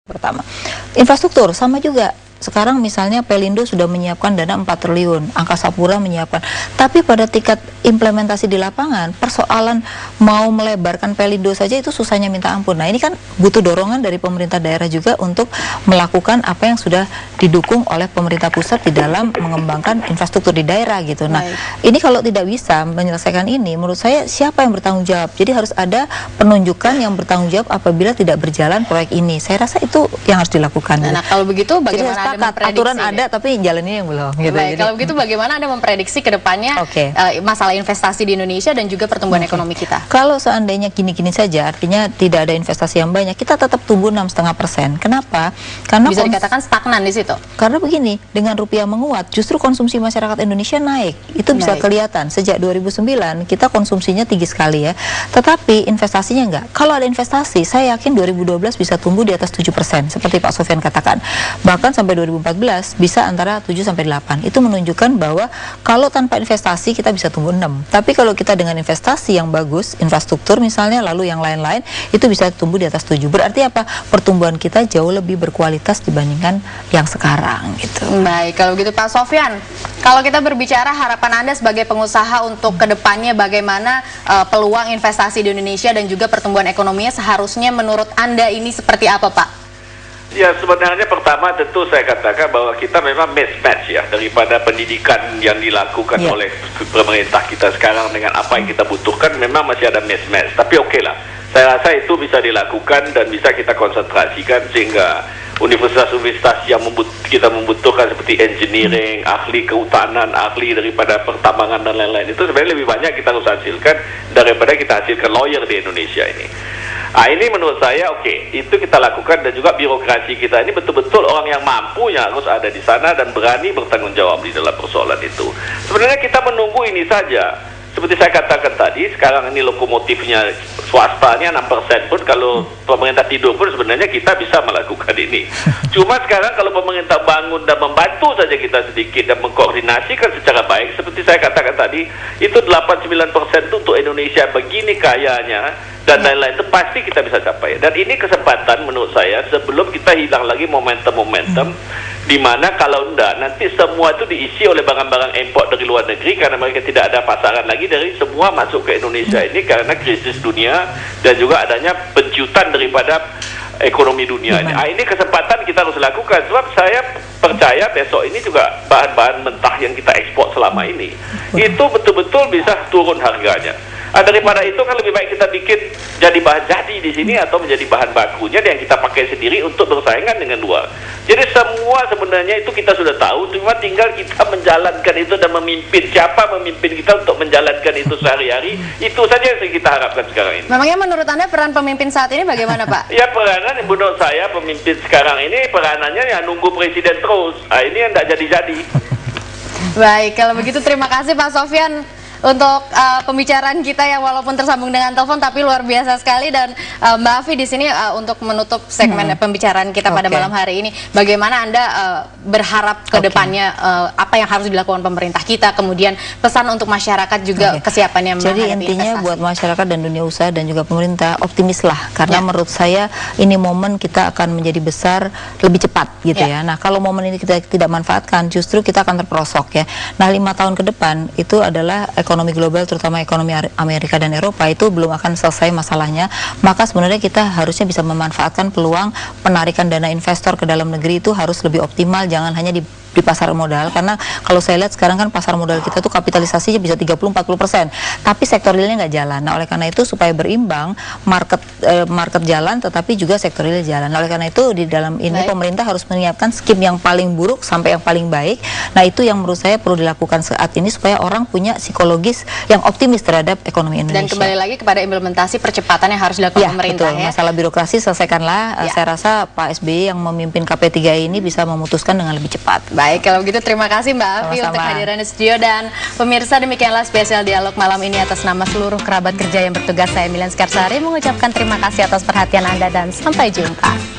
Pertama, infrastruktur sama juga. Sekarang misalnya Pelindo sudah menyiapkan dana 4 triliun, Angkasa Pura menyiapkan. Tapi pada tingkat implementasi di lapangan, persoalan mau melebarkan Pelindo saja itu susahnya minta ampun. Nah, ini kan butuh dorongan dari pemerintah daerah juga untuk melakukan apa yang sudah didukung oleh pemerintah pusat di dalam mengembangkan infrastruktur di daerah gitu. Nah, ini kalau tidak bisa menyelesaikan ini, menurut saya siapa yang bertanggung jawab? Jadi harus ada penunjukan yang bertanggung jawab apabila tidak berjalan proyek ini. Saya rasa itu yang harus dilakukan. Nah, kalau begitu bagaimana aturan ada tapi jalannya yang belum gitu. Baik, kalau begitu bagaimana Anda memprediksi ke depannya masalah investasi di Indonesia dan juga pertumbuhan ekonomi kita? Kalau seandainya gini-gini saja, artinya tidak ada investasi yang banyak, kita tetap tumbuh 6,5%. Kenapa? Karena bisa dikatakan stagnan di situ. Karena begini, dengan rupiah menguat, justru konsumsi masyarakat Indonesia naik. Itu bisa kelihatan. Sejak 2009 kita konsumsinya tinggi sekali ya. Tetapi investasinya enggak. Kalau ada investasi, saya yakin 2012 bisa tumbuh di atas 7%, seperti Pak Sofyan katakan. Bahkan sampai 2014 bisa antara 7-8. Itu menunjukkan bahwa kalau tanpa investasi kita bisa tumbuh 6. Tapi kalau kita dengan investasi yang bagus, infrastruktur misalnya, lalu yang lain-lain, itu bisa tumbuh di atas 7. Berarti apa? Pertumbuhan kita jauh lebih berkualitas dibandingkan yang sekarang gitu. Baik, kalau gitu Pak Sofyan, kalau kita berbicara harapan Anda sebagai pengusaha untuk kedepannya bagaimana peluang investasi di Indonesia dan juga pertumbuhan ekonominya seharusnya menurut Anda ini seperti apa, Pak? Ya, sebenarnya pertama tentu saya katakan bahwa kita memang mismatch ya daripada pendidikan yang dilakukan oleh pemerintah kita sekarang dengan apa yang kita butuhkan, memang masih ada mismatch. Tapi oke lah, saya rasa itu bisa dilakukan dan bisa kita konsentrasikan sehingga universitas-universitas yang kita membutuhkan seperti engineering, ahli kehutanan, ahli daripada pertambangan dan lain-lain itu sebenarnya lebih banyak kita harus hasilkan daripada kita hasilkan lawyer di Indonesia ini. Nah, ini menurut saya itu kita lakukan, dan juga birokrasi kita ini betul-betul orang yang mampu yang harus ada di sana dan berani bertanggung jawab di dalam persoalan itu. Sebenarnya kita menunggu ini saja. Seperti saya katakan tadi, sekarang ini lokomotifnya swastanya 6% pun, kalau pemerintah tidur pun sebenarnya kita bisa melakukan ini. Cuma sekarang kalau pemerintah bangun dan membantu saja kita sedikit dan mengkoordinasikan secara baik, seperti saya katakan tadi, itu 8-9% untuk Indonesia begini kayanya dan lain-lain, itu pasti kita bisa capai. Dan ini kesempatan menurut saya sebelum kita hilang lagi momentum-momentum di mana kalau enggak nanti semua itu diisi oleh barang-barang import dari luar negeri karena mereka tidak ada pasaran lagi dari semua masuk ke Indonesia ini karena krisis dunia dan juga adanya penciutan daripada ekonomi dunia ini. Ini kesempatan kita harus lakukan, sebab saya percaya besok ini juga bahan-bahan mentah yang kita ekspor selama ini itu betul-betul bisa turun harganya. Daripada itu kan lebih baik kita bikin jadi bahan jadi di sini atau menjadi bahan bakunya yang kita pakai sendiri untuk bersaingan dengan luar. Jadi semua sebenarnya itu kita sudah tahu, cuma tinggal kita menjalankan itu dan memimpin. Siapa memimpin kita untuk menjalankan itu sehari-hari, itu saja yang kita harapkan sekarang ini. Memangnya menurut Anda peran pemimpin saat ini bagaimana, Pak? Ya, peranan menurut saya pemimpin sekarang ini peranannya yang nunggu presiden terus. Ini yang tidak jadi-jadi. Baik, kalau begitu terima kasih Pak Sofyan untuk pembicaraan kita yang walaupun tersambung dengan telepon tapi luar biasa sekali, dan Mbak Afi di sini untuk menutup segmen pembicaraan kita pada malam hari ini, bagaimana Anda berharap ke depannya apa yang harus dilakukan pemerintah kita, kemudian pesan untuk masyarakat juga kesiapannya menghadapi investasi. Jadi intinya buat masyarakat dan dunia usaha dan juga pemerintah, optimislah karena menurut saya ini momen kita akan menjadi besar lebih cepat gitu ya. Nah, kalau momen ini kita tidak manfaatkan, justru kita akan terperosok ya. Nah, 5 tahun ke depan itu adalah ekonomi global, terutama ekonomi Amerika dan Eropa itu belum akan selesai masalahnya, maka sebenarnya kita harusnya bisa memanfaatkan peluang penarikan dana investor ke dalam negeri itu harus lebih optimal, jangan hanya di pasar modal, karena kalau saya lihat sekarang kan pasar modal kita tuh kapitalisasinya bisa 30-40%, tapi sektor realnya nggak jalan. Nah, oleh karena itu supaya berimbang, market jalan tetapi juga sektor real jalan. Nah, oleh karena itu di dalam ini pemerintah harus menyiapkan skim yang paling buruk sampai yang paling baik. Nah, itu yang menurut saya perlu dilakukan saat ini supaya orang punya psikologis yang optimis terhadap ekonomi Indonesia. Dan kembali lagi kepada implementasi percepatan yang harus dilakukan pemerintah. Betul. Masalah birokrasi selesaikanlah. Saya rasa Pak SBY yang memimpin KP3 ini bisa memutuskan dengan lebih cepat. Baik, kalau begitu terima kasih Mbak Afi untuk hadiran di studio, dan pemirsa demikianlah spesial dialog malam ini atas nama seluruh kerabat kerja yang bertugas. Saya Milen Skarsari mengucapkan terima kasih atas perhatian Anda dan sampai jumpa.